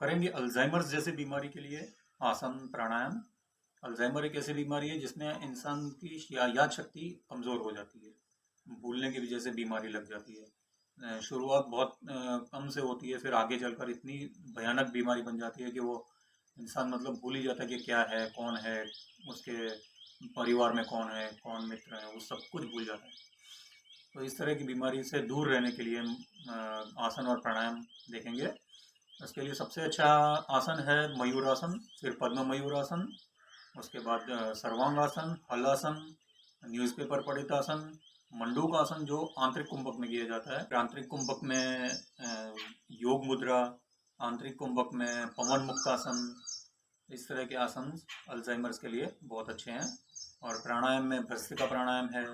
करेंगे अल्जाइमर्स जैसे बीमारी के लिए आसन प्राणायाम। अल्जाइमर एक ऐसी बीमारी है जिसमें इंसान की याद शक्ति कमज़ोर हो जाती है, भूलने की वजह से बीमारी लग जाती है। शुरुआत बहुत कम से होती है, फिर आगे चलकर इतनी भयानक बीमारी बन जाती है कि वो इंसान मतलब भूल ही जाता है कि क्या है, कौन है, उसके परिवार में कौन है, कौन मित्र है, वो सब कुछ भूल जाता है। तो इस तरह की बीमारी से दूर रहने के लिए हम आसन और प्राणायाम देखेंगे। उसके लिए सबसे अच्छा आसन है मयूरासन, फिर पद्म मयूरासन, उसके बाद सर्वांगासन, हलासन, न्यूज़पेपर पढ़ितासन, मंडूक आसन जो आंतरिक कुंभक में किया जाता है। आंतरिक कुंभक में योग मुद्रा, आंतरिक कुंभक में पवन मुक्तासन, इस तरह के आसन अल्जाइमर्स के लिए बहुत अच्छे हैं। और प्राणायाम में भस्त्रिका प्राणायाम है,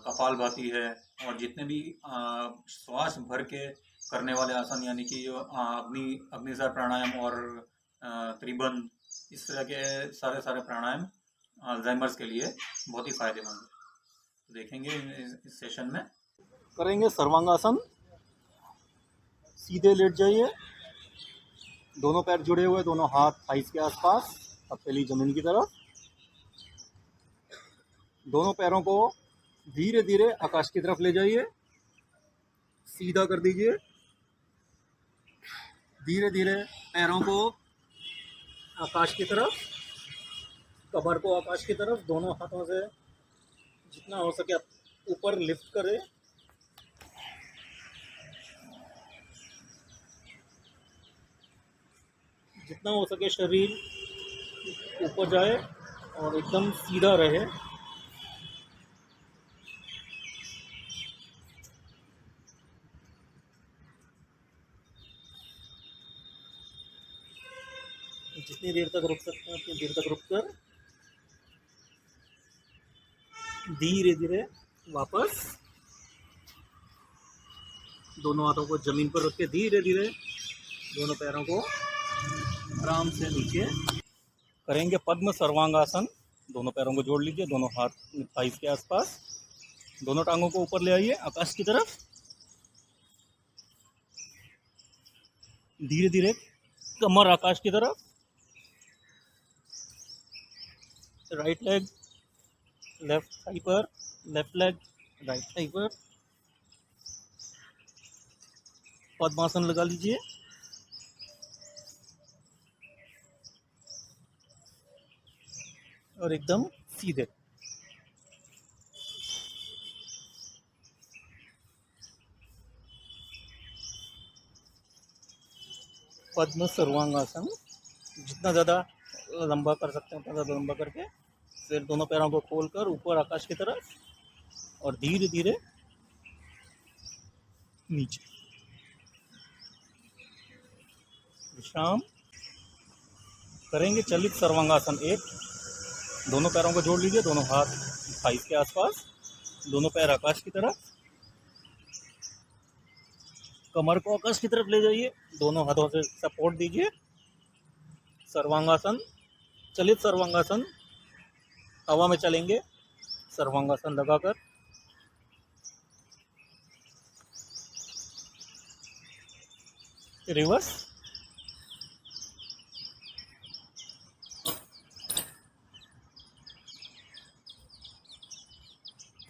कपालभाति है, और जितने भी श्वास भर के करने वाले आसन यानी कि अग्निसार प्राणायाम और त्रिबंध, इस तरह के सारे प्राणायाम अल्जाइमर्स के लिए बहुत ही फायदेमंद है। तो देखेंगे इस सेशन में। करेंगे सर्वांगासन। सीधे लेट जाइए, दोनों पैर जुड़े हुए, दोनों हाथ थाइस के आसपास, हथेली जमीन की तरफ। दोनों पैरों को धीरे धीरे आकाश की तरफ ले जाइए, सीधा कर दीजिए। धीरे धीरे पैरों को आकाश की तरफ, कमर को आकाश की तरफ, दोनों हाथों से जितना हो सके ऊपर लिफ्ट करें। जितना हो सके शरीर ऊपर जाए और एकदम सीधा रहे। जितनी देर तक रुक सकते हैं उतनी देर तक रुककर धीरे धीरे वापस दोनों हाथों को जमीन पर रख के धीरे धीरे दोनों पैरों को आराम से नीचे करेंगे। पद्म सर्वांगासन। दोनों पैरों को जोड़ लीजिए, दोनों हाथ थाइस के आसपास, दोनों टांगों को ऊपर ले आइए आकाश की तरफ। धीरे धीरे कमर आकाश की तरफ, राइट लेग लेफ्ट थाई पर, लेफ्ट लेग राइट थाई पर। पद्मासन लगा लीजिए। और एकदम सीधे। पद्म सर्वांगासन। जितना ज़्यादा लंबा कर सकते हैं उतना ज़्यादा लंबा करके फिर दोनों पैरों को खोलकर ऊपर आकाश की तरफ और धीरे धीरे नीचे। विश्राम करेंगे। चलित सर्वांगासन 1। दोनों पैरों को जोड़ लीजिए, दोनों हाथ थाइस के आसपास, दोनों पैर आकाश की तरफ, कमर को आकाश की तरफ ले जाइए, दोनों हाथों से सपोर्ट दीजिए। सर्वांगासन, चलित सर्वांगासन, हवा में चलेंगे सर्वांगासन लगाकर। रिवर्स।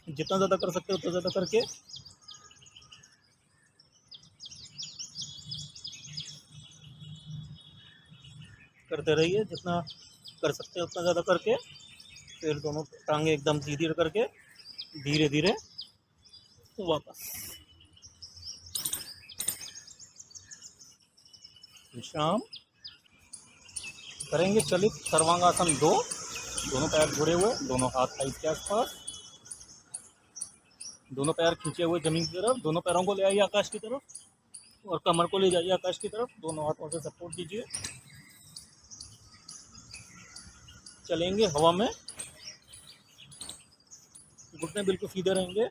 जितना ज़्यादा कर सकते हो उतना ज़्यादा करके करते रहिए। जितना कर सकते हो उतना ज़्यादा करके फिर दोनों टांगे एकदम सीधी करके धीरे धीरे वापस। विश्राम करेंगे। चलित सर्वांगासन 2। दोनों पैर जुड़े हुए, दोनों हाथ थाइस के आसपास, दोनों पैर खींचे हुए जमीन की तरफ, दोनों पैरों को ले आइए आकाश की तरफ और कमर को ले जाइए आकाश की तरफ। दोनों हाथों से सपोर्ट दीजिए। चलेंगे हवा में, घुटने बिल्कुल सीधे रहेंगे।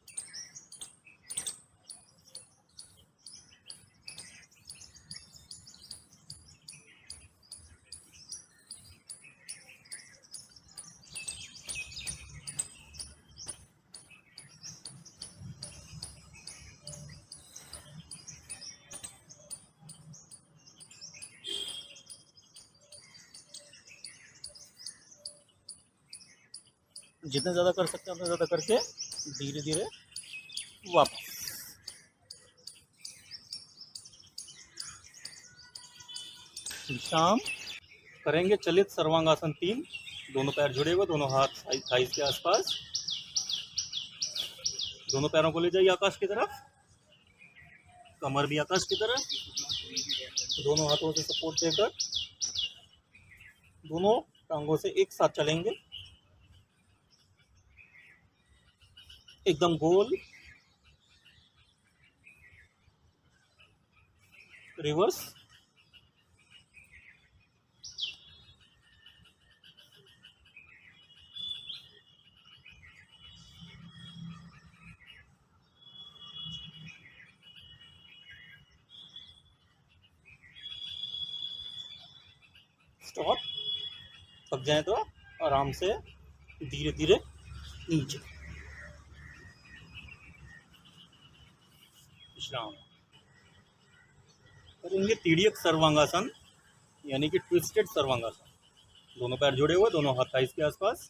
जितने ज़्यादा कर सकते हैं उतना ज़्यादा करके धीरे धीरे वापस। विश्राम। करेंगे चलित सर्वांगासन 3। दोनों पैर जुड़े हुए, दोनों हाथ थाइस के आसपास। दोनों पैरों को ले जाइए आकाश की तरफ, कमर भी आकाश की तरफ। दोनों हाथों से सपोर्ट देकर दोनों टांगों से एक साथ चलेंगे, एकदम गोल। रिवर्स। स्टॉप। थक जाए तो आराम से धीरे धीरे नीचे। विश्राम। करेंगे तिर्यक सर्वांगासन यानी कि ट्विस्टेड सर्वांगासन। दोनों पैर जुड़े हुए, दोनों हाथ थाइस के आसपास।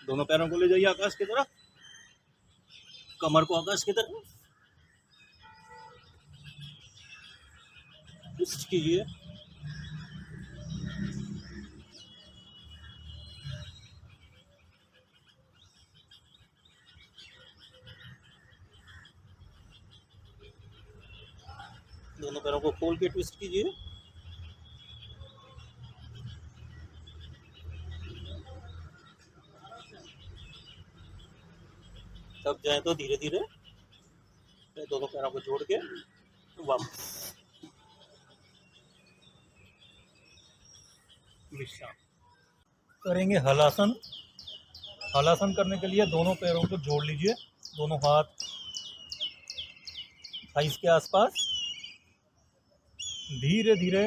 दोनों पैरों को ले जाइए आकाश की तरफ, कमर को आकाश की तरफ ट्विस्ट कीजिए। दोनों पैरों को खोल के ट्विस्ट कीजिए। थक जाए तो धीरे धीरे दोनों पैरों को जोड़ के वापस। विश्राम। करेंगे हलासन। हलासन करने के लिए दोनों पैरों को जोड़ लीजिए, दोनों हाथ थाइस के आसपास। धीरे धीरे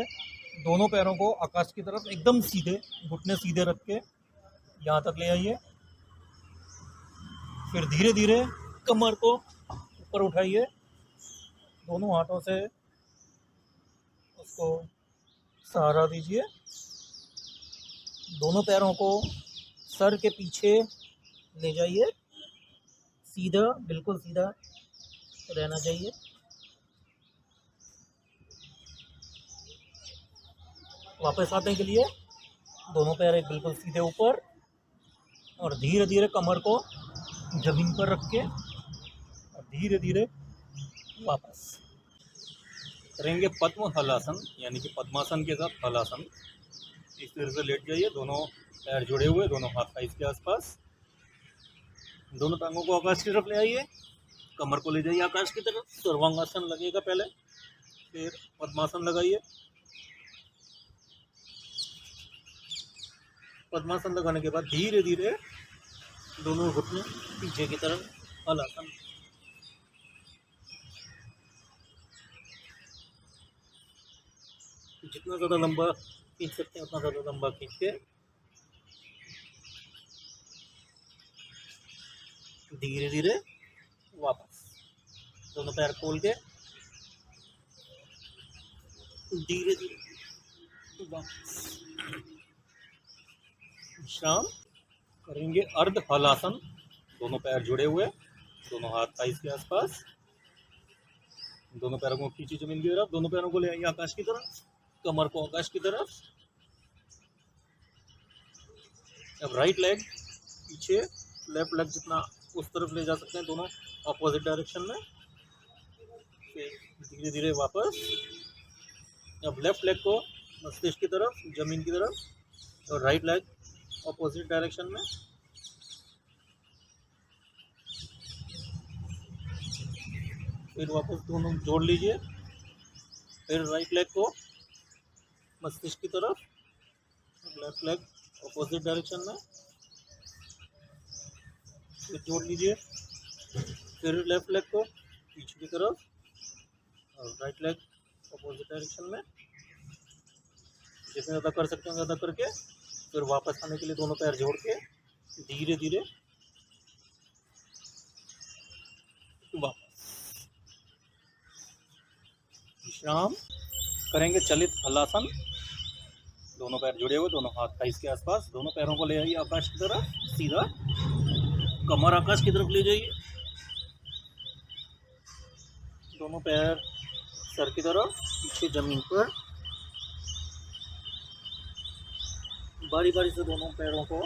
दोनों पैरों को आकाश की तरफ एकदम सीधे, घुटने सीधे रख के यहाँ तक ले आइए। फिर धीरे धीरे कमर को ऊपर उठाइए, दोनों हाथों से उसको सहारा दीजिए। दोनों पैरों को सर के पीछे ले जाइए, सीधा, बिल्कुल सीधा रहना चाहिए। वापस आने के लिए दोनों पैर एक बिल्कुल सीधे ऊपर और धीरे धीरे कमर को जमीन पर रख के और धीरे धीरे वापस। करेंगे पद्म हलासन यानी कि पद्मासन के साथ हलासन। इस तरह से लेट जाइए, दोनों पैर जुड़े हुए, दोनों हाथ थाइस के आसपास। दोनों टांगों को आकाश की तरफ ले आइए, कमर को ले जाइए आकाश की तरफ। सर्वांगासन लगेगा पहले, फिर पद्मासन लगाइए। पद्मासन लगाने के बाद धीरे धीरे दोनों घुटने पीछे की तरफ हलासन। जितना ज़्यादा लंबा खींच सकते हैं उतना ज़्यादा लंबा खींच के धीरे धीरे वापस। दोनों पैर खोल के धीरे धीरे वापस। विश्राम। करेंगे अर्ध हलासन। दोनों पैर जुड़े हुए, दोनों हाथ थाइस के आसपास। दोनों पैरों को खींची जमीन की तरफ, दोनों पैरों को ले आइए आकाश की तरफ, कमर को आकाश की तरफ। अब राइट लेग पीछे, लेफ्ट लेग जितना उस तरफ ले जा सकते हैं, दोनों अपोजिट डायरेक्शन में। फिर धीरे धीरे वापस। अब लेफ्ट लेग को मस्तिष्क की तरफ, जमीन की तरफ, और राइट लेग अपोजिट डायरेक्शन में। फिर वापस दोनों जोड़ लीजिए। फिर राइट लेग को मस्तिष्क की तरफ, लेफ्ट लेग अपोजिट डायरेक्शन में। फिर जोड़ लीजिए। फिर लेफ्ट लेग को पीछे की तरफ और राइट लेग अपोजिट डायरेक्शन में। जितने ज़्यादा कर सकते हैं ज़्यादा करके फिर वापस आने के लिए दोनों पैर जोड़ के धीरे धीरे वापस। विश्राम। करेंगे चलित हलासन। दोनों पैर जुड़े हुए, दोनों हाथ थाइस के आसपास। दोनों पैरों को ले आइए आकाश की तरफ सीधा। कमर आकाश की तरफ ले जाइए, दोनों पैर सर की तरफ, पीछे जमीन पर। बारी बारी से दोनों पैरों को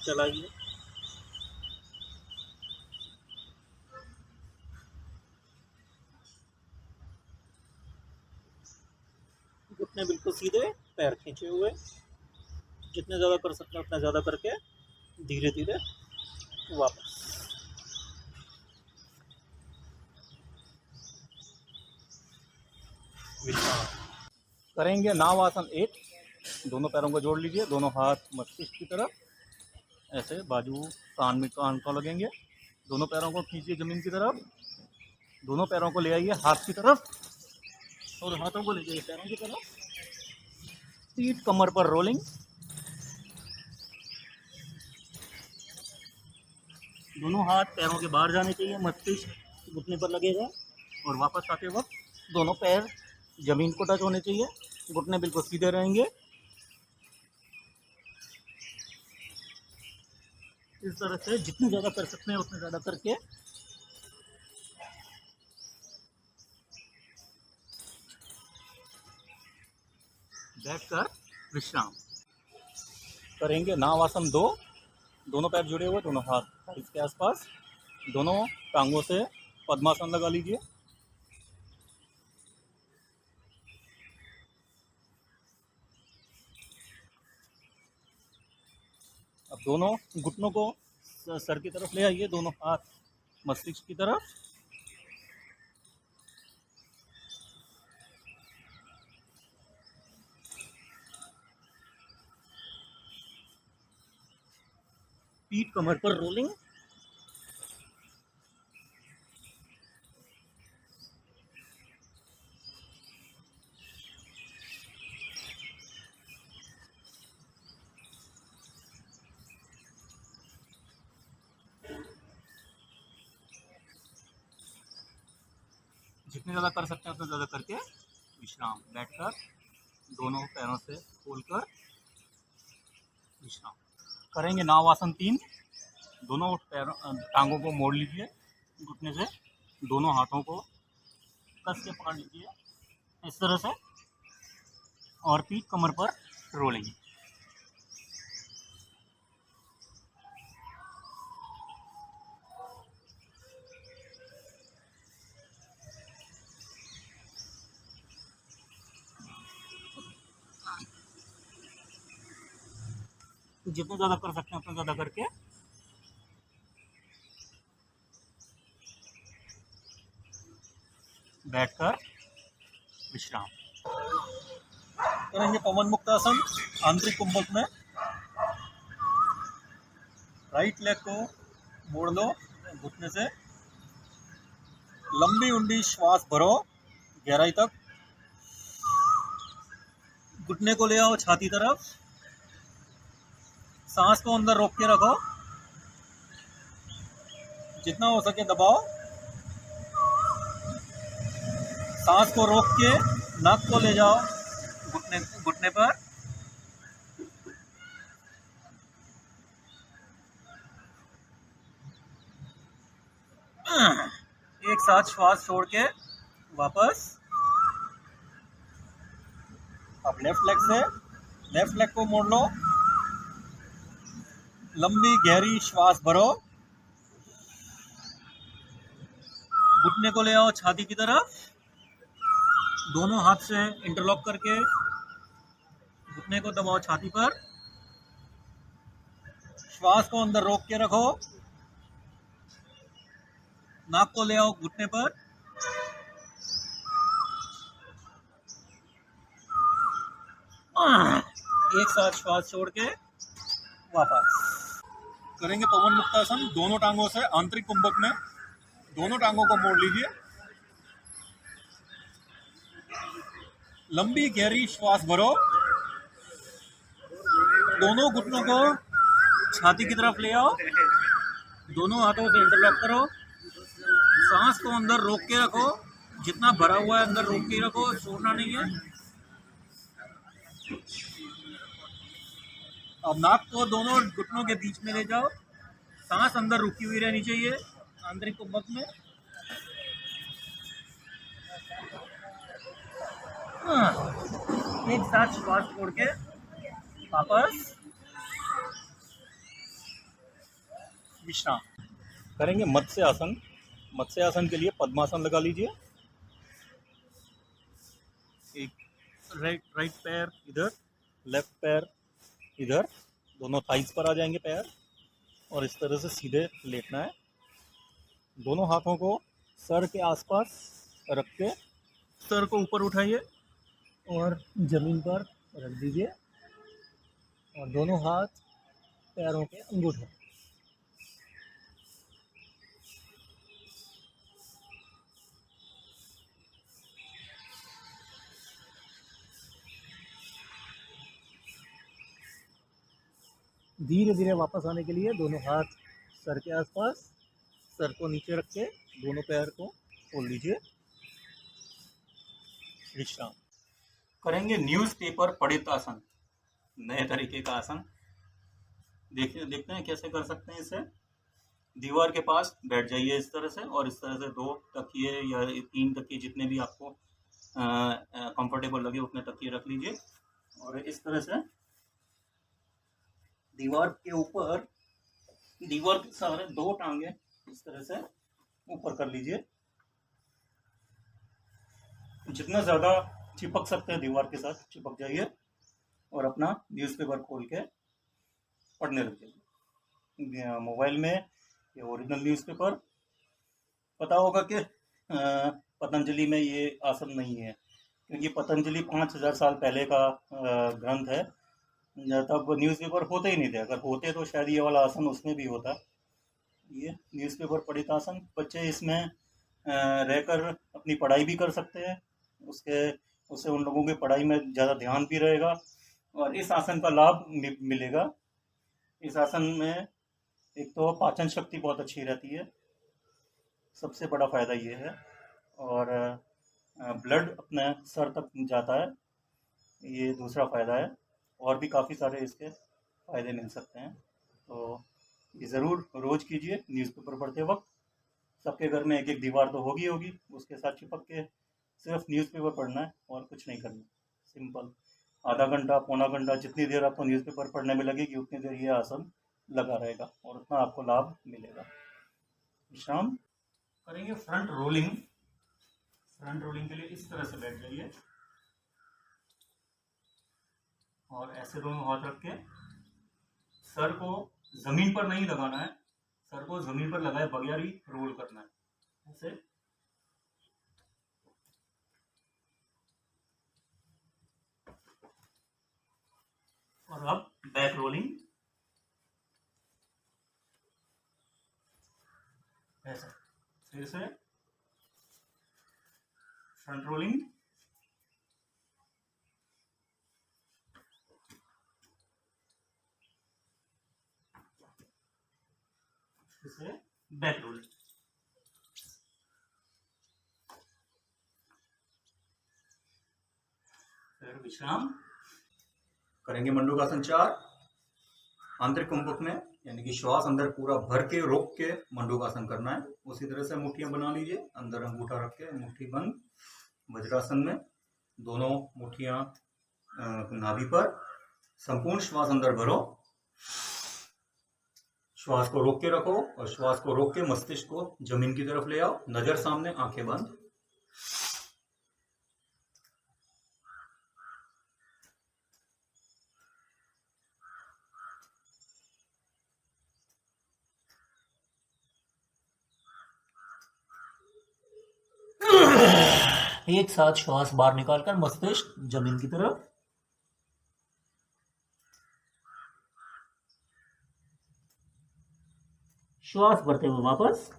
चलाइए। घुटने बिल्कुल सीधे, पैर खींचे हुए। जितने ज़्यादा कर सकते हैं उतना ज़्यादा करके धीरे धीरे वापस। करेंगे नाव आसन 1। दोनों पैरों को जोड़ लीजिए, दोनों हाथ मस्तिष्क की तरफ, ऐसे बाजू कान में कान को लगेंगे। दोनों पैरों को खींचिए जमीन की तरफ, दोनों पैरों को ले आइए हाथ की तरफ और हाथों को ले जाइए पैरों की तरफ। पीठ कमर पर रोलिंग। दोनों हाथ पैरों के बाहर जाने चाहिए, मस्तिष्क घुटने पर लगेगा और वापस आते वक्त दोनों पैर जमीन को टच होने चाहिए, घुटने बिल्कुल सीधे रहेंगे। इस तरह से जितनी ज़्यादा कर सकते हैं उतने ज़्यादा करके बैठकर विश्राम करेंगे। नाव आसन 2। दोनों पैर जुड़े हुए, दोनों हाथ इसके आसपास, दोनों टांगों से पद्मासन लगा लीजिए। अब दोनों घुटनों को सर की तरफ ले आइए, दोनों हाथ मस्तिष्क की तरफ। पीठ कमर पर रोलिंग। जितने ज़्यादा कर सकते हैं उतना ज़्यादा करके विश्राम, बैठकर दोनों पैरों से खोलकर विश्राम करेंगे। नाव आसन 3। दोनों पैरों टांगों को मोड़ लीजिए घुटने से, दोनों हाथों को कस के पकड़ लीजिए इस तरह से और पीठ कमर पर रोलिंग। जितना ज़्यादा कर सकते हैं उतना ज़्यादा करके बैठकर विश्राम करेंगे। पवन मुक्त आसन आंतरिक कुंभक में। राइट लेग को मोड़ लो घुटने से, लंबी ऊंडी श्वास भरो गहराई तक, घुटने को ले आओ छाती तरफ, सांस को अंदर रोक के रखो, जितना हो सके दबाओ, सांस को रोक के नाक को ले जाओ घुटने पर, एक साथ श्वास छोड़ के वापस। अब लेफ्ट लेग को मोड़ लो, लंबी गहरी श्वास भरो, घुटने को ले आओ छाती की तरफ, दोनों हाथ से इंटरलॉक करके घुटने को दबाओ छाती पर, श्वास को अंदर रोक के रखो, नाक को ले आओ घुटने पर, एक साथ श्वास छोड़ के वापस करेंगे। पवन मुक्तासन दोनों टांगों से आंतरिक कुंभक में, दोनों टांगों को मोड़ लीजिए, लंबी गहरी श्वास भरो, दोनों घुटनों को छाती की तरफ ले आओ, दोनों हाथों से इंटरलॉक करो, सांस को अंदर रोक के रखो, जितना भरा हुआ है अंदर रोक के रखो, छोड़ना नहीं है। अब नाक को दोनों घुटनों के बीच में ले जाओ, सांस अंदर रुकी हुई रहनी चाहिए आंतरिक कुंभक में। एक साथ श्वास छोड़ के वापस विश्राम करेंगे। मत्स्य आसन। मत्स्य आसन के लिए पद्मासन लगा लीजिए। एक राइट पैर इधर, लेफ्ट पैर इधर, दोनों थाइस पर आ जाएंगे पैर, और इस तरह से सीधे लेटना है। दोनों हाथों को सर के आसपास रख के सर को ऊपर उठाइए और जमीन पर रख दीजिए, और दोनों हाथ पैरों के अंगूठे। धीरे धीरे वापस आने के लिए दोनों हाथ सर के आसपास, सर को नीचे रख के दोनों पैर को खोल लीजिए। विश्राम करेंगे। न्यूज़पेपर पढ़ित आसन, नए तरीके का आसन। देखते हैं कैसे कर सकते हैं इसे। दीवार के पास बैठ जाइए इस तरह से, और इस तरह से 2 तकिए या 3 तकिए, जितने भी आपको कंफर्टेबल लगे उतने तकिए रख लीजिए, और इस तरह से दीवार के ऊपर, दीवार के सहारे 2 टांगे इस तरह से ऊपर कर लीजिए। जितना ज़्यादा चिपक सकते हैं दीवार के साथ चिपक जाइए, और अपना न्यूज़पेपर खोल के पढ़ने लग जाइए। मोबाइल में ये ओरिजिनल न्यूज़पेपर, पता होगा कि पतंजलि में ये आसन नहीं है, क्योंकि पतंजलि 5000 साल पहले का ग्रंथ है। तब न्यूज़पेपर होते ही नहीं थे, अगर होते तो शायद ये वाला आसन उसमें भी होता। ये न्यूज़पेपर पढ़ित आसन, बच्चे इसमें रहकर अपनी पढ़ाई भी कर सकते हैं। उससे उन लोगों की पढ़ाई में ज़्यादा ध्यान भी रहेगा, और इस आसन का लाभ मिलेगा। इस आसन में एक तो पाचन शक्ति बहुत अच्छी रहती है, सबसे बड़ा फ़ायदा ये है, और ब्लड अपने सर तक जाता है, ये दूसरा फ़ायदा है। और भी काफ़ी सारे इसके फ़ायदे मिल सकते हैं, तो ये ज़रूर रोज़ कीजिए न्यूज़पेपर पढ़ते वक्त। सबके घर में एक एक दीवार तो होगी, उसके साथ चिपक के सिर्फ न्यूज़पेपर पढ़ना है और कुछ नहीं करना। सिंपल, आधा घंटा पौना घंटा, जितनी देर आपको न्यूज़पेपर पढ़ने में लगेगी उतनी देर ये आसन लगा रहेगा, और उतना आपको लाभ मिलेगा। विश्राम करेंगे। Front rolling. फ्रंट रोलिंग के लिए इस तरह से बैठ जाइए, और ऐसे दोनों हाथ रख के सर को ज़मीन पर नहीं लगाना है, सर को ज़मीन पर लगाए बगैर ही रोल करना है, ऐसे। और अब बैक रोलिंग, ऐसे। फिर से फ्रंट रोलिंग, फिर से बैक रोलिंग। फिर विश्राम करेंगे। मंडूकासन 4। आंतरिक कुंभक में, यानी कि श्वास अंदर पूरा भर के रोक के मंडूकासन करना है। उसी तरह से मुट्ठियां बना लीजिए, अंदर अंगूठा रख के मुट्ठी बंद। वज्रासन में दोनों मुट्ठियां नाभि पर, संपूर्ण श्वास अंदर भरो, श्वास को रोक के रखो, और श्वास को रोक के मस्तिष्क को जमीन की तरफ ले आओ। नजर सामने, आंखें बंद। एक साथ श्वास बाहर निकालकर मस्तिष्क जमीन की तरफ। श्वास भरते हुए वापस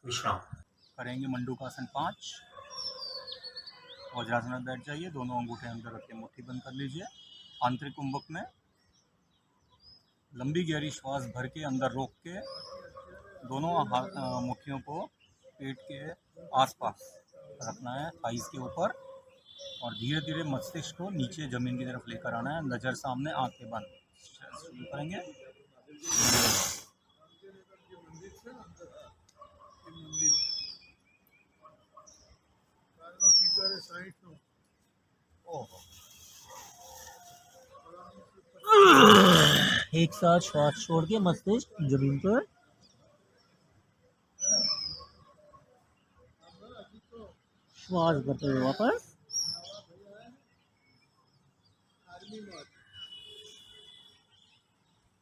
विश्राम करेंगे। मंडूकासन 5। वज्रासन में बैठ जाइए, दोनों अंगूठे अंदर रख के मुट्ठी बंद कर लीजिए। आंतरिक कुंभक में लंबी गहरी श्वास भर के अंदर रोक के दोनों मुट्ठियों को पेट के आसपास रखना है, थाइस के ऊपर, और धीरे धीरे मस्तिष्क को नीचे ज़मीन की तरफ लेकर आना है। नज़र सामने, आंखें बंद। शुरू करेंगे। एक साथ श्वास छोड़ के मस्तिष्क जमीन पर, श्वास भरते हुए वापस,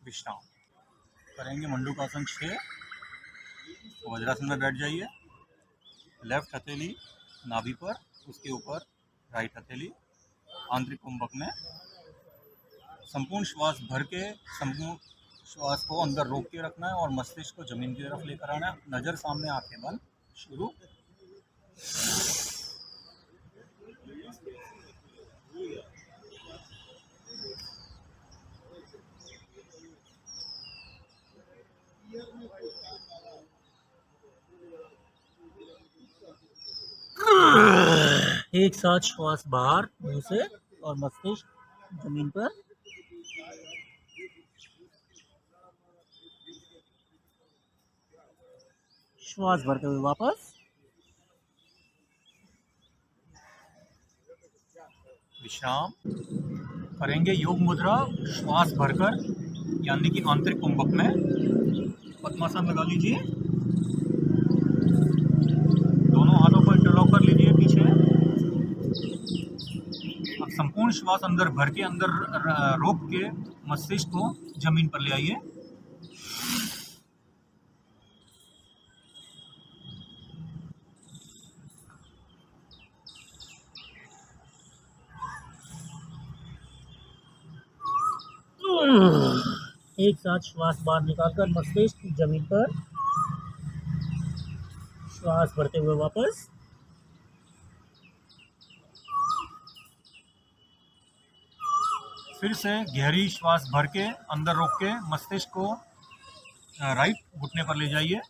विश्राम करेंगे। मंडूकासन 6। वज्रासन में बैठ जाइए। लेफ्ट हथेली नाभि पर, उसके ऊपर राइट हथेली, आंतरिक कुंभक में। संपूर्ण श्वास भर के संपूर्ण श्वास को अंदर रोक के रखना है और मस्तिष्क को जमीन की तरफ लेकर आना है। नजर सामने, आंखें बंद। शुरू। एक साथ श्वास बाहर मुंह से और मस्तिष्क जमीन पर, श्वास भरते हुए वापस, विश्राम करेंगे। योग मुद्रा श्वास भरकर, यानी कि आंतरिक कुंभक में। पद्मासन लगा लीजिए। दोनों हाथों को इंटरलॉक कर लीजिए पीछे। अब संपूर्ण श्वास अंदर भर के, अंदर रोक के मस्तिष्क को जमीन पर ले आइए। एक साथ श्वास बाहर निकालकर मस्तिष्क जमीन पर, श्वास भरते हुए वापस, फिर से गहरी श्वास भर के, अंदर रोक के मस्तिष्क को राइट घुटने पर ले जाइए।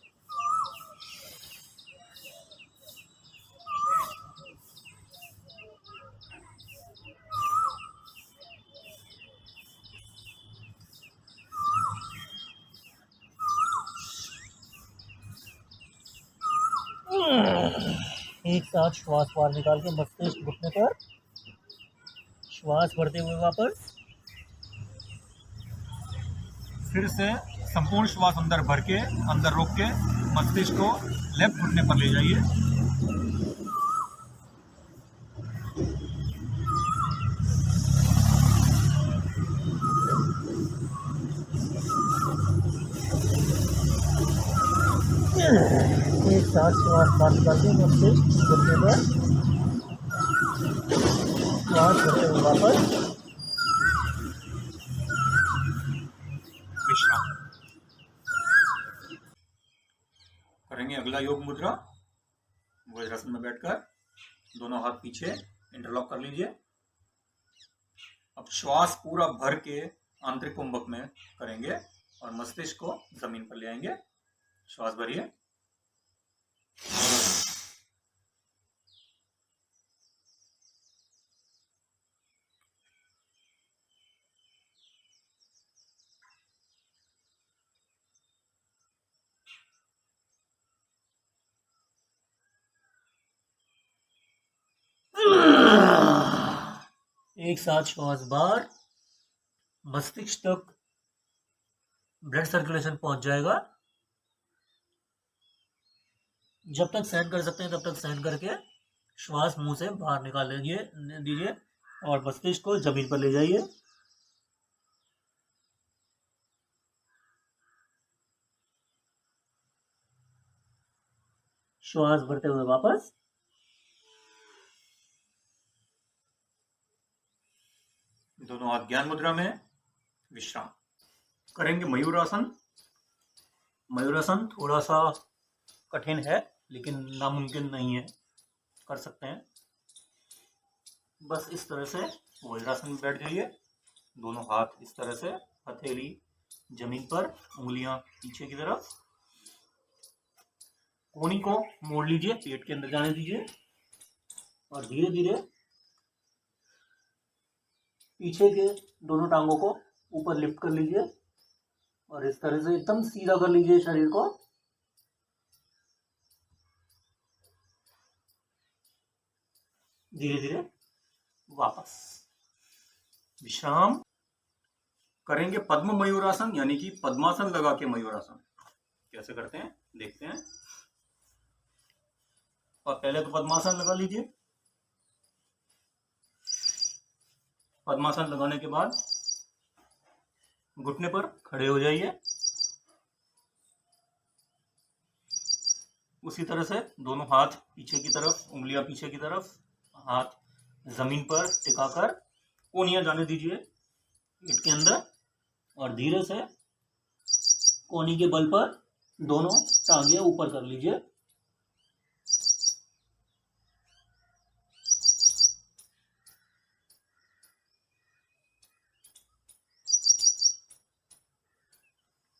एक साथ श्वास बाहर निकाल के मस्तिष्क घुटने पर, श्वास भरते हुए वापस, फिर से संपूर्ण श्वास अंदर भर के, अंदर रोक के मस्तिष्क को लेफ्ट घुटने पर ले जाइए। एक साथ श्वास बाहर निकाल के मस्तिष्क घुटने पर, श्वास भरते हुए वापस, विश्राम करेंगे। अगला योग मुद्रा वज्रासन में बैठकर, दोनों हाथ पीछे इंटरलॉक कर लीजिए। अब श्वास पूरा भर के आंतरिक कुंभक में करेंगे और मस्तिष्क को जमीन पर ले आएंगे। श्वास भरिए। एक साथ श्वास बाहर, मस्तिष्क तक ब्लड सर्कुलेशन पहुंच जाएगा। जब तक सहन कर सकते हैं तब तक सहन करके श्वास मुंह से बाहर निकाल दीजिए और मस्तिष्क को जमीन पर ले जाइए। श्वास भरते हुए वापस, दोनों हाथ ज्ञान मुद्रा में। विश्राम करेंगे। मयूरासन। मयूरासन थोड़ा सा कठिन है लेकिन नामुमकिन नहीं है, कर सकते हैं। बस इस तरह से वज्रासन में बैठ जाइए। दोनों हाथ इस तरह से, हथेली जमीन पर, उंगलियां पीछे की तरफ। कोहनी को मोड़ लीजिए, पेट के अंदर जाने दीजिए और धीरे धीरे पीछे के दोनों टांगों को ऊपर लिफ्ट कर लीजिए और इस तरह से एकदम सीधा कर लीजिए शरीर को। धीरे धीरे वापस विश्राम करेंगे। पद्म मयूरासन यानी कि पद्मासन लगा के मयूरासन कैसे करते हैं देखते हैं। और पहले तो पद्मासन लगा लीजिए। पद्मासन लगाने के बाद घुटने पर खड़े हो जाइए। उसी तरह से दोनों हाथ पीछे की तरफ, उंगलियां पीछे की तरफ, हाथ जमीन पर टिकाकर कोहनियां जाने दीजिए ईंट के अंदर और धीरे से कोहनी के बल पर दोनों टांगे ऊपर कर लीजिए।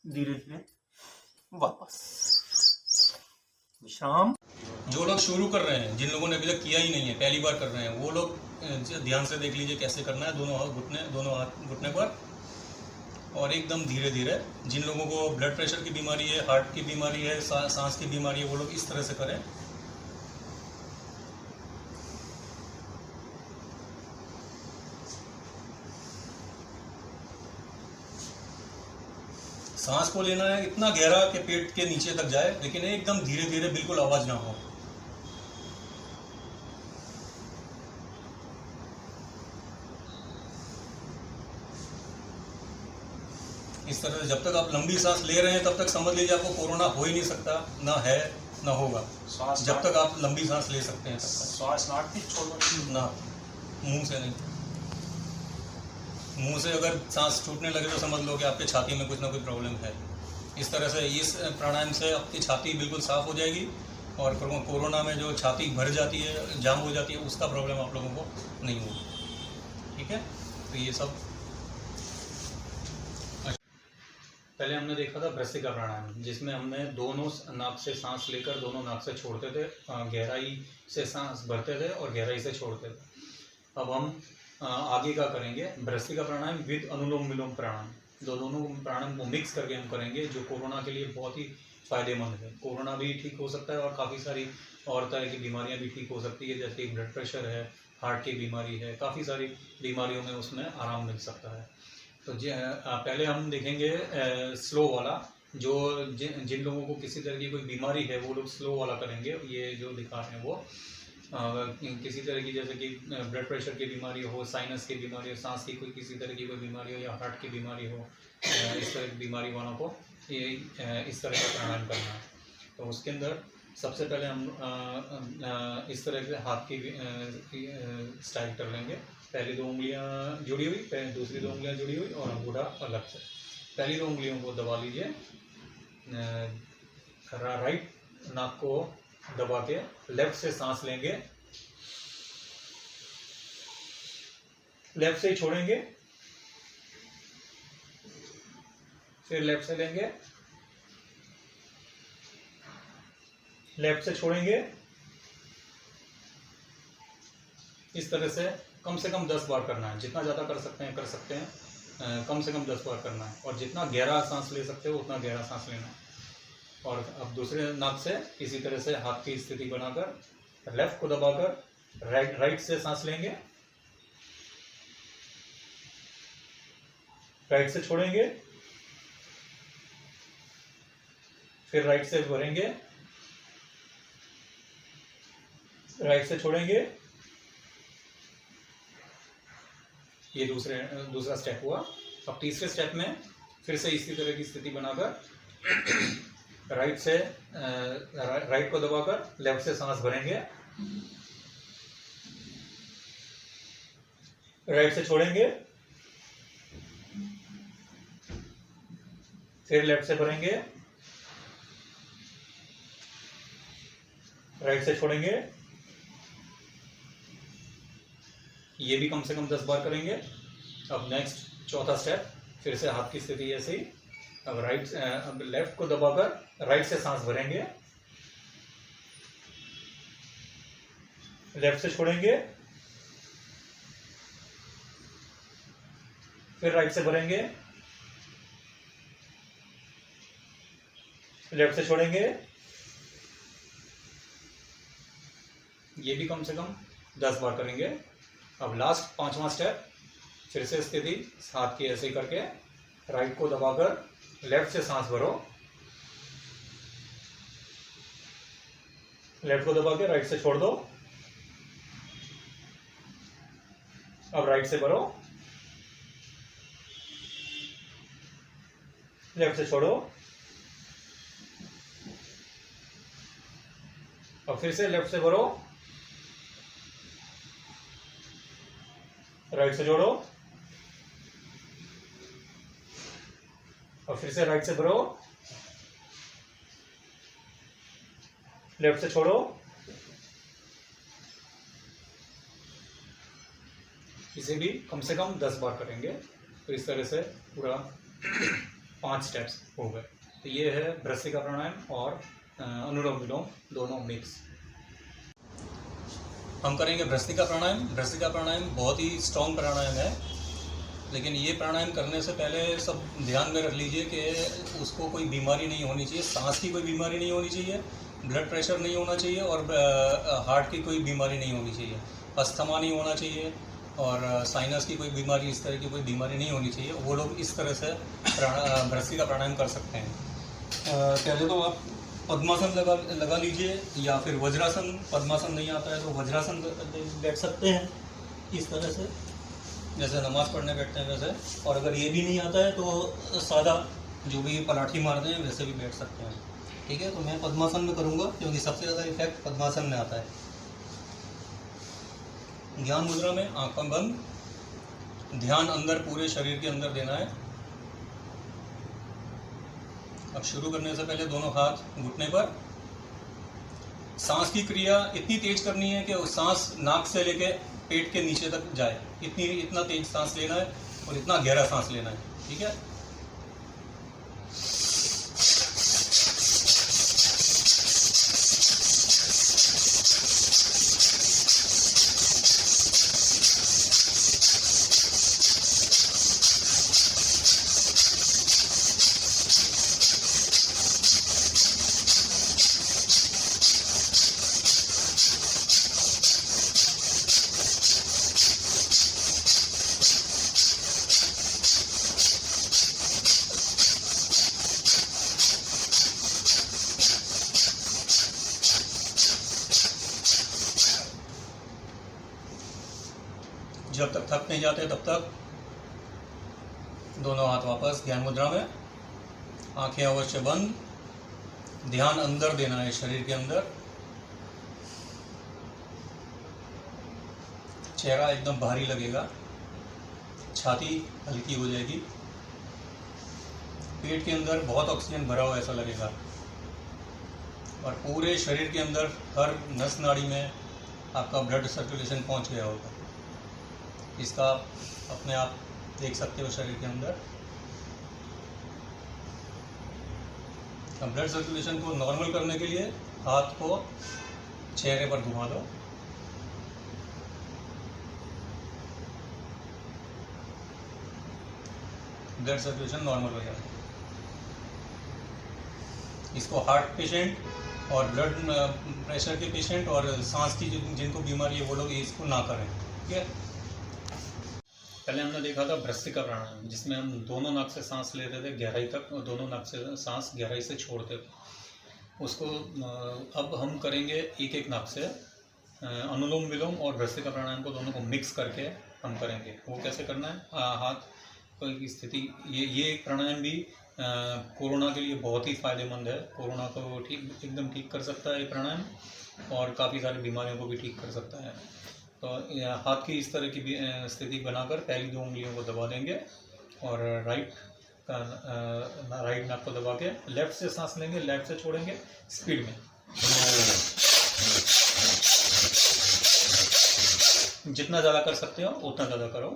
धीरे धीरे वापस विश्राम। जो लोग शुरू कर रहे हैं, जिन लोगों ने अभी तक किया ही नहीं है, पहली बार कर रहे हैं, वो लोग ध्यान से देख लीजिए कैसे करना है। दोनों हाथ घुटने पर और एकदम धीरे धीरे। जिन लोगों को ब्लड प्रेशर की बीमारी है, हार्ट की बीमारी है, सांस की बीमारी है, वो लोग इस तरह से करें। सांस को लेना है इतना गहरा कि पेट के नीचे तक जाए, लेकिन एकदम धीरे धीरे, बिल्कुल आवाज ना हो। इस तरह से जब तक आप लंबी सांस ले रहे हैं तब तक समझ लीजिए आपको कोरोना हो ही नहीं सकता, ना है ना होगा। जब तक आप लंबी सांस ले सकते हैं तब तक। श्वास नाक भी छोड़ना ना, मुंह से नहीं। मुंह से अगर सांस छूटने लगे तो समझ लो कि आपके छाती में कुछ ना कुछ प्रॉब्लम है। इस तरह से इस प्राणायाम से आपकी छाती बिल्कुल साफ हो जाएगी और कोरोना में जो छाती भर जाती है, जाम हो जाती है, उसका प्रॉब्लम आप लोगों को नहीं होगा। ठीक है, तो ये सब पहले हमने देखा था भ्रस्त्रिका प्राणायाम, जिसमें हमने दोनों नाक से सांस लेकर दोनों नाक से छोड़ते थे, गहराई से सांस भरते थे और गहराई से छोड़ते थे। अब हम आगे का करेंगे भ्रस्त्रिका प्राणायाम विद अनुलोम विलोम प्राणायाम। दोनों प्राणायाम को मिक्स करके हम करेंगे, जो कोरोना के लिए बहुत ही फायदेमंद है। कोरोना भी ठीक हो सकता है और काफ़ी सारी और तरह की बीमारियां भी ठीक हो सकती है, जैसे ब्लड प्रेशर है, हार्ट की बीमारी है, काफ़ी सारी बीमारियों में उसमें आराम मिल सकता है। तो पहले हम देखेंगे स्लो वाला, जो जिन लोगों को किसी तरह की कोई बीमारी है वो लोग स्लो वाला करेंगे। ये जो दिखा रहे हैं वो किसी तरह की, जैसे कि ब्लड प्रेशर की बीमारी हो, साइनस की बीमारी हो, सांस की कोई किसी तरह की कोई बीमारी हो या हार्ट की बीमारी हो, इस तरह की बीमारी वालों को ये इस तरह का प्राणायाम करना है। तो उसके अंदर सबसे पहले हम इस तरह से हाथ की स्टाइल कर लेंगे। पहली 2 उंगलियां जुड़ी हुई, दूसरी 2 उंगलियां जुड़ी हुई और अंगूठा अलग से। पहली 2 उंगलियों को दबा लीजिए, राइट नाक को दबा के लेफ्ट से सांस लेंगे, लेफ्ट से ही छोड़ेंगे, फिर लेफ्ट से लेंगे, लेफ्ट से छोड़ेंगे। इस तरह से कम 10 बार करना है। जितना ज़्यादा कर सकते हैं कर सकते हैं, कम से कम 10 बार करना है। और जितना गहरा सांस ले सकते हो उतना गहरा सांस लेना है। और अब दूसरे नाक से इसी तरह से हाथ की स्थिति बनाकर लेफ्ट को दबाकर राइट से सांस लेंगे, राइट से छोड़ेंगे, फिर राइट से भरेंगे, राइट से छोड़ेंगे। ये दूसरा स्टेप हुआ। अब तीसरे स्टेप में फिर से इसी तरह की स्थिति बनाकर राइट को दबाकर लेफ्ट से सांस भरेंगे, राइट से छोड़ेंगे, फिर लेफ्ट से भरेंगे, राइट से छोड़ेंगे। ये भी कम से कम 10 बार करेंगे। अब नेक्स्ट चौथा स्टेप, फिर से हाथ की स्थिति ऐसे ही। अब लेफ्ट को दबाकर राइट से सांस भरेंगे, लेफ्ट से छोड़ेंगे, फिर राइट से भरेंगे, लेफ्ट से छोड़ेंगे, ये भी कम से कम 10 बार करेंगे। अब लास्ट 5वां स्टेप, फिर से स्थिति हाथ की ऐसे करके राइट को दबाकर लेफ्ट से सांस भरो, लेफ्ट को दबा के राइट से छोड़ दो। अब राइट से भरो, लेफ्ट से छोड़ो, अब फिर से लेफ्ट से भरो, राइट से जोड़ो, और फिर से राइट से भरो, लेफ्ट से छोड़ो, इसे भी कम से कम 10 बार करेंगे। तो इस तरह से पूरा 5 स्टेप्स हो गए। तो ये है भ्रस्त्रिका प्राणायाम और अनुलोम विलोम दोनों मिक्स। हम करेंगे भ्रस्त्रिका प्राणायाम। भ्रस्त्रिका प्राणायाम बहुत ही स्ट्रॉन्ग प्राणायाम है, लेकिन ये प्राणायाम करने से पहले सब ध्यान में रख लीजिए कि उसको कोई बीमारी नहीं होनी चाहिए, सांस की कोई बीमारी नहीं होनी चाहिए, ब्लड प्रेशर नहीं होना चाहिए और हार्ट की कोई बीमारी नहीं होनी चाहिए, अस्थमा नहीं होना चाहिए और साइनस की कोई बीमारी, इस तरह की कोई बीमारी नहीं होनी चाहिए। वो लोग इस तरह से भ्रस्त्रिका प्राणायाम कर सकते हैं। पहले तो आप पद्मासन लगा लीजिए या फिर वज्रासन। पद्मासन नहीं आता है तो वज्रासन बैठ सकते हैं इस तरह से, जैसे नमाज पढ़ने बैठते हैं वैसे। और अगर ये भी नहीं आता है तो सादा जो भी पलाठी मारते हैं वैसे भी बैठ सकते हैं। ठीक है, तो मैं पद्मासन में करूँगा क्योंकि सबसे ज़्यादा इफेक्ट पद्मासन में आता है। ध्यान मुद्रा में आंखें बंद, ध्यान अंदर पूरे शरीर के अंदर देना है। अब शुरू करने से पहले दोनों हाथ घुटने पर। सांस की क्रिया इतनी तेज करनी है कि उस सांस नाक से लेके पेट के नीचे तक जाए, इतना तेज सांस लेना है और इतना गहरा सांस लेना है। ठीक है, जब तक थक नहीं जाते तब तक दोनों हाथ वापस ध्यान मुद्रा में, आंखें अवश्य बंद। ध्यान अंदर देना है शरीर के अंदर। चेहरा एकदम भारी लगेगा, छाती हल्की हो जाएगी, पेट के अंदर बहुत ऑक्सीजन भरा हुआ ऐसा लगेगा और पूरे शरीर के अंदर हर नस नाड़ी में आपका ब्लड सर्कुलेशन पहुंच गया होगा। इसका अपने आप देख सकते हो शरीर के अंदर। अब ब्लड सर्कुलेशन को नॉर्मल करने के लिए हाथ को चेहरे पर घुमा दो। ब्लड सर्कुलेशन नॉर्मल हो जाए। इसको हार्ट पेशेंट और ब्लड प्रेशर के पेशेंट और सांस की जिनको बीमारी है वो लोग इसको ना करें। ठीक है, पहले हमने देखा था भ्रस्त्रिका प्राणायाम, जिसमें हम दोनों नाक से सांस लेते थे गहराई तक और दोनों नाक से सांस गहराई से छोड़ते थे। उसको अब हम करेंगे एक एक नाक से अनुलोम विलोम और भ्रस्त्रिका प्राणायाम को दोनों को मिक्स करके हम करेंगे। वो कैसे करना है, हाथ की स्थिति, ये एक प्राणायाम भी कोरोना के लिए बहुत ही फ़ायदेमंद है। कोरोना को एकदम ठीक कर सकता है ये प्राणायाम और काफ़ी सारी बीमारियों को भी ठीक कर सकता है। तो हाथ की इस तरह की स्थिति बनाकर पहली 2 उंगलियों को दबा देंगे और राइट नाक को दबा के लेफ्ट से सांस लेंगे, लेफ्ट से छोड़ेंगे स्पीड में। जितना ज़्यादा कर सकते हो उतना ज़्यादा करो।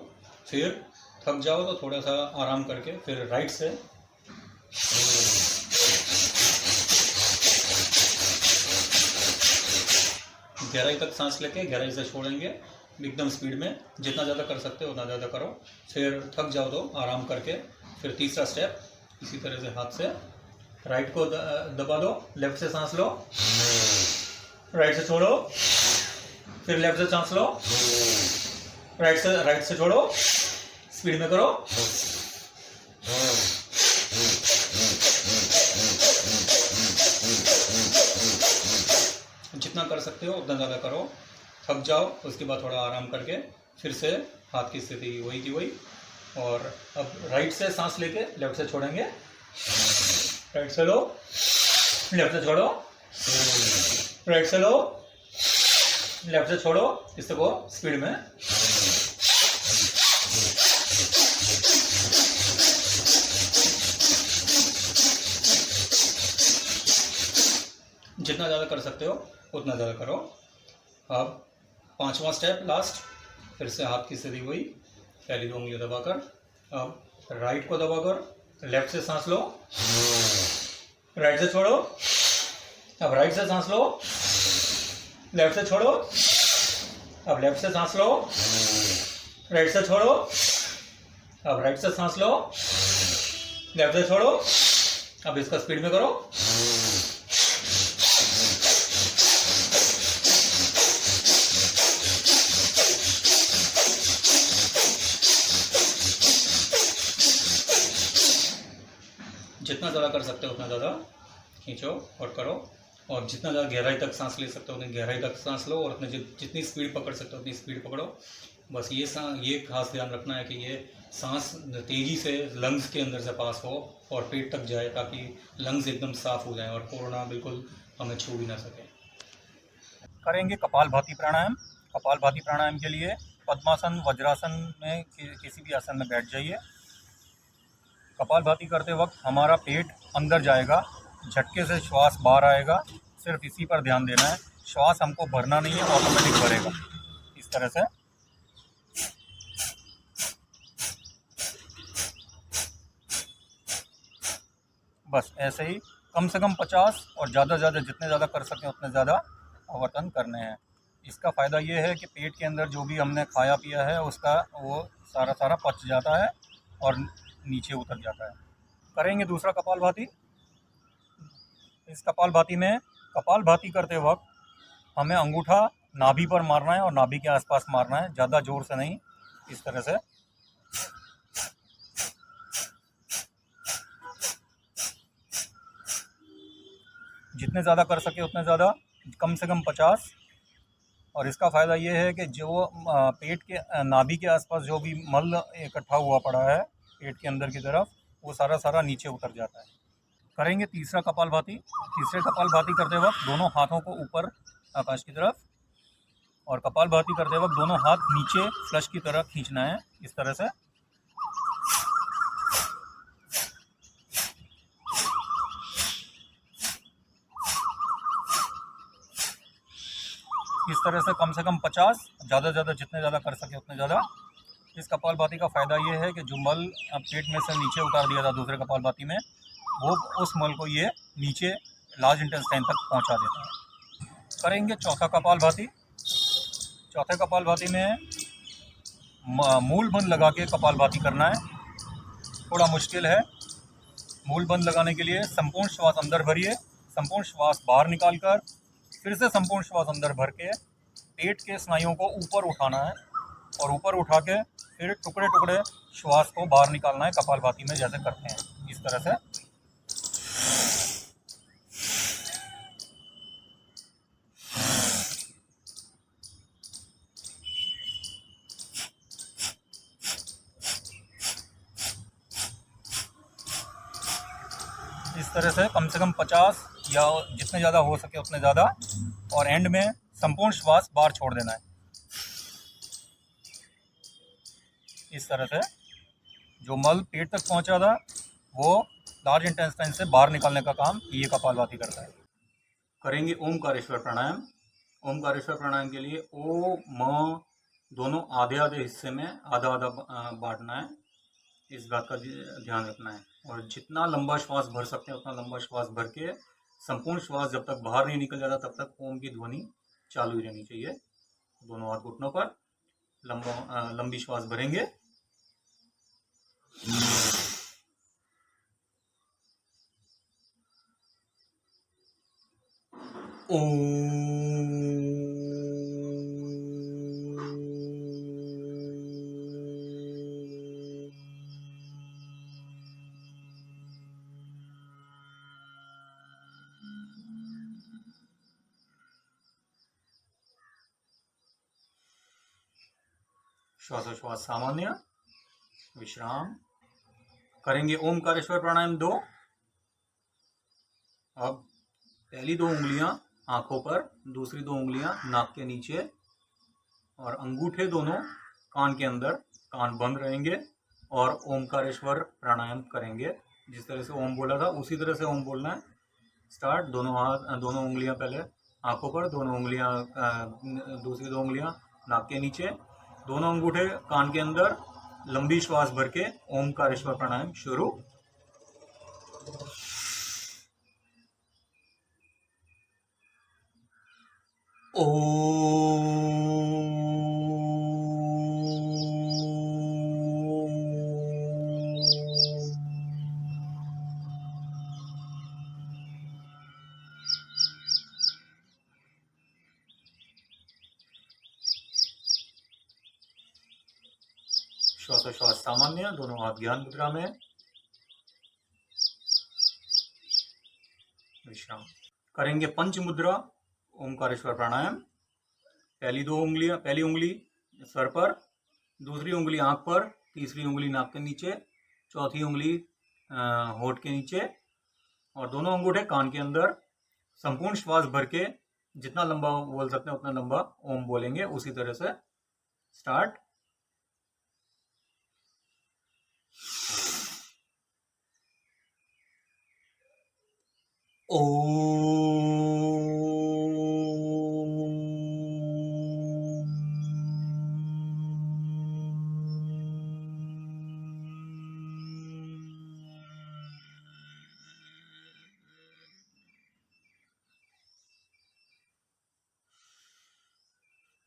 फिर थक जाओ तो थोड़ा सा आराम करके फिर राइट से गहराई तक सांस लेके गहराई से छोड़ेंगे एकदम स्पीड में। जितना ज़्यादा कर सकते हो उतना ज़्यादा करो। फिर थक जाओ तो आराम करके फिर तीसरा स्टेप इसी तरह से हाथ से राइट को दबा दो, लेफ्ट से सांस लो, राइट से छोड़ो, फिर लेफ्ट से सांस लो, राइट से छोड़ो, स्पीड में करो। जितना कर सकते हो उतना ज़्यादा करो। थक जाओ उसके बाद थोड़ा आराम करके फिर से हाथ की स्थिति वही की वही। और अब राइट से सांस लेके लेफ्ट से छोड़ेंगे, राइट से लो, लेफ्ट से छोड़ो, राइट से लो, लेफ्ट से छोड़ो, इससे वो स्पीड में। जितना ज़्यादा कर सकते हो उतना ज़्यादा करो। अब 5वां स्टेप लास्ट, फिर से हाथ की स्थिति वही, पहली 2 उंगलियां दबाकर। अब राइट को दबाकर लेफ्ट से सांस लो, राइट से छोड़ो, अब राइट से सांस लो, लेफ्ट से छोड़ो, अब लेफ्ट से सांस लो, राइट से छोड़ो, अब राइट से सांस लो, लेफ्ट से छोड़ो। अब इसका स्पीड में करो। जितना ज़्यादा कर सकते हो उतना ज़्यादा खींचो और करो। और जितना ज़्यादा गहराई तक सांस ले सकते हो उतनी गहराई तक सांस लो, और अपने जितनी स्पीड पकड़ सकते हो उतनी स्पीड पकड़ो। बस ये खास ध्यान रखना है कि ये सांस तेज़ी से लंग्स के अंदर से पास हो और पेट तक जाए, ताकि लंग्स एकदम साफ़ हो जाएं और कोरोना बिल्कुल हमें छू भी ना सके। करेंगे कपालभाति प्राणायाम। कपालभाति प्राणायाम के लिए पद्मासन, वज्रासन में किसी भी आसन में बैठ जाइए। कपालभाति करते वक्त हमारा पेट अंदर जाएगा, झटके से श्वास बाहर आएगा। सिर्फ इसी पर ध्यान देना है, श्वास हमको भरना नहीं है, ऑटोमेटिक भरेगा। इस तरह से बस ऐसे ही कम से कम 50 और ज़्यादा से ज़्यादा जितने ज़्यादा कर सकें उतने ज़्यादा आवर्तन करने हैं। इसका फ़ायदा ये है कि पेट के अंदर जो भी हमने खाया पिया है उसका वो सारा पच जाता है और नीचे उतर जाता है। करेंगे दूसरा कपालभाति। इस कपालभाति में कपालभाति करते वक्त हमें अंगूठा नाभि पर मारना है और नाभि के आसपास मारना है, ज़्यादा ज़ोर से नहीं। इस तरह से जितने ज़्यादा कर सके उतने ज़्यादा, कम से कम 50। और इसका फ़ायदा ये है कि जो पेट के नाभि के आसपास जो भी मल इकट्ठा हुआ पड़ा है पेट के अंदर की तरफ, वो सारा नीचे उतर जाता है। करेंगे तीसरा कपालभाति। तीसरे कपालभाति करते वक्त दोनों हाथों को ऊपर आकाश की तरफ, और कपालभाति करते वक्त दोनों हाथ नीचे फ्लश की तरफ खींचना है। इस तरह से कम से कम 50, ज़्यादा से ज़्यादा जितने ज़्यादा कर सके उतने ज़्यादा। इस कपालभाति का फ़ायदा ये है कि जो मल पेट में से नीचे उतार दिया था दूसरे कपालभाति में, वो उस मल को ये नीचे लार्ज इंटेस्टाइन तक पहुंचा देता है। करेंगे चौथा कपालभाति। चौथे कपालभाति में मूल बंद लगा के कपालभाति करना है। थोड़ा मुश्किल है। मूल बंद लगाने के लिए संपूर्ण श्वास अंदर भरिए, संपूर्ण श्वास बाहर निकालकर फिर से संपूर्ण श्वास अंदर भर के पेट के स्नायुओं को ऊपर उठाना है, और ऊपर उठा के फिर टुकड़े टुकड़े श्वास को बाहर निकालना है कपालभाति में जैसे करते हैं। इस तरह से कम से कम 50 या जितने ज़्यादा हो सके उतने ज़्यादा, और एंड में संपूर्ण श्वास बाहर छोड़ देना है। इस तरह से जो मल पेट तक पहुंचा था वो लार्ज इंटेस्टाइन से बाहर निकालने का काम ये कपालभाति करता है। करेंगे ओमकारेश्वर प्राणायाम। ओमकारेश्वर प्राणायाम के लिए ओ म दोनों आधे आधे हिस्से में आधा आधा बांटना है। इस बात का ध्यान रखना है, और जितना लंबा श्वास भर सकते हैं उतना लंबा श्वास भर के संपूर्ण श्वास जब तक बाहर नहीं निकल जाता तब तक ओम की ध्वनि चालू ही रहनी चाहिए। दोनों हाथ घुटनों पर लंबी श्वास भरेंगे। श्वासोश्वास सामान्य, विश्राम। करेंगे ओमकारेश्वर प्राणायाम 2। अब पहली 2 उंगलियां आंखों पर, दूसरी 2 उंगलियां नाक के नीचे और अंगूठे दोनों कान के अंदर, कान बंद रहेंगे और ओमकारेश्वर प्राणायाम करेंगे। जिस तरह से ओम बोला था उसी तरह से ओम बोलना है। स्टार्ट। दोनों हाथ, दोनों उंगलियां पहले आंखों पर, दोनों उंगलियां दूसरी 2 उंगलियां नाक के नीचे, दोनों अंगूठे कान के अंदर। लंबी श्वास भर के ओमकारेश्वर प्राणायाम शुरू। श्वासोश्वास सामान्य, दोनों हाथ ज्ञान मुद्रा में, विश्राम। करेंगे पंच मुद्रा ओमकारेश्वर प्राणायाम। पहली 2 उंगलियां, पहली उंगली सर पर, दूसरी उंगली आंख पर, तीसरी उंगली नाक के नीचे, चौथी उंगली होठ के नीचे और दोनों अंगूठे कान के अंदर। संपूर्ण श्वास भर के जितना लंबा बोल सकते हैं उतना लंबा ओम बोलेंगे उसी तरह से। स्टार्ट।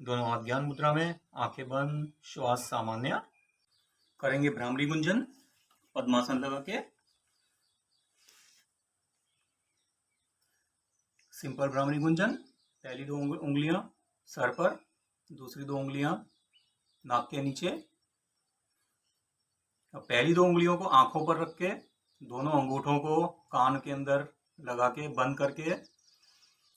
दोनों हाथ ज्ञान मुद्रा में, आंखें बंद, श्वास सामान्य। करेंगे भ्रामरी गुंजन पद्मासन लगा के। सिंपल भ्रामरी गुंजन। पहली 2 उंगलियां सर पर, दूसरी 2 उंगलियां नाक के नीचे। अब पहली 2 उंगलियों को आंखों पर रख के दोनों अंगूठों को कान के अंदर लगा के बंद करके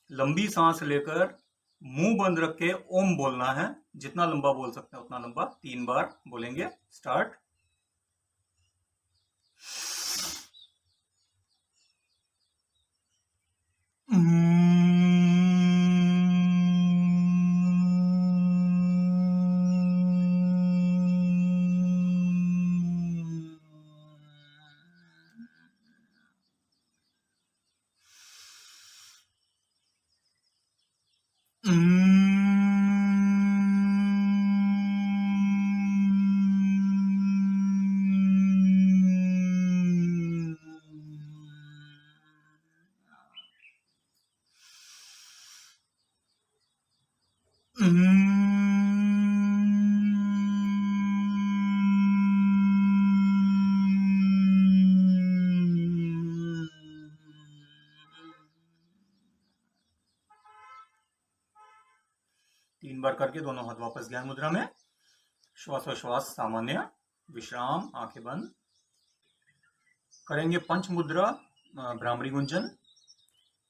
लंबी सांस लेकर मुंह बंद रख के ओम बोलना है। जितना लंबा बोल सकते हैं उतना लंबा 3 बार बोलेंगे। स्टार्ट। तीन बार करके दोनों हाथ वापस ज्ञान मुद्रा में। श्वासोश्वास सामान्य, विश्राम, आंखें बंद। करेंगे पंच मुद्रा भ्रामरी गुंजन।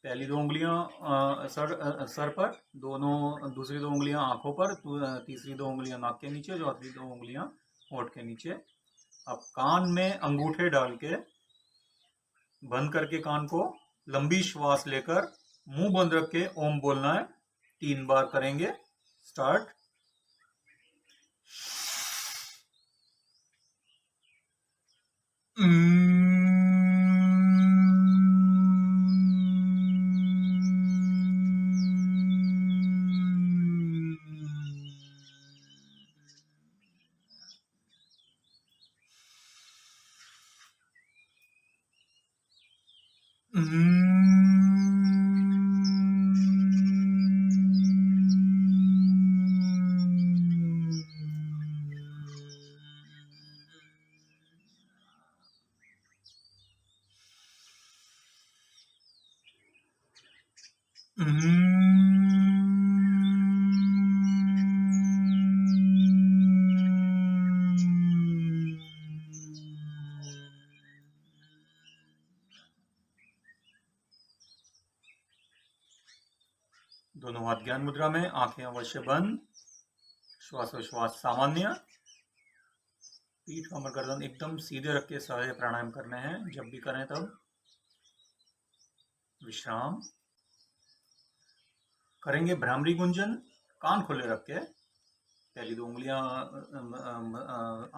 पहली 2 उंगलियां सर पर, दूसरी 2 उंगलियां आंखों पर, तीसरी 2 उंगलियां नाक के नीचे, चौथी 2 उंगलियां होठ के नीचे। अब कान में अंगूठे डाल के बंद करके कान को लंबी श्वास लेकर मुंह बंद रख के ओम बोलना है। 3 बार करेंगे। स्टार्ट। Mm-hmm. दोनों हाथ ज्ञान मुद्रा में, आंखें अवश्य बंद, श्वासोश्वास सामान्य, पीठ कमर गर्दन एकदम सीधे रख के सारे प्राणायाम करने हैं। जब भी करें तब विश्राम करेंगे। भ्रामरी गुंजन, कान खोले रख के, पहली 2 उंगलियां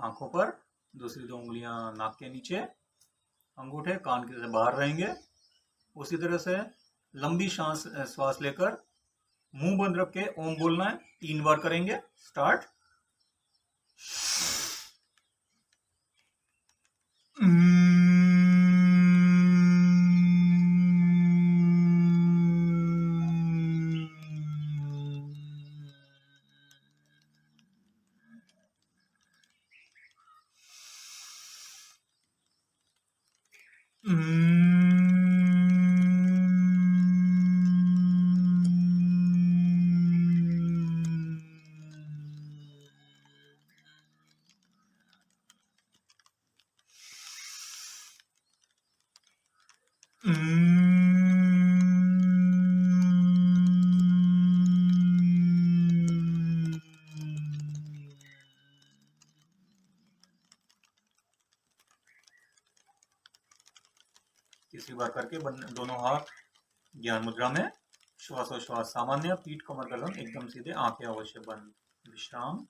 आंखों पर, दूसरी 2 उंगलियां नाक के नीचे, अंगूठे कान के से बाहर रहेंगे। उसी तरह से लंबी श्वास लेकर मुंह बंद रख के ओम बोलना है, 3 बार करेंगे। स्टार्ट। तीसरी बार करके दोनों हाथ ज्ञान मुद्रा में, श्वासोश्वास सामान्य, पीठ कमर गर्दन एकदम सीधे, आंखें अवश्य बंद, विश्राम।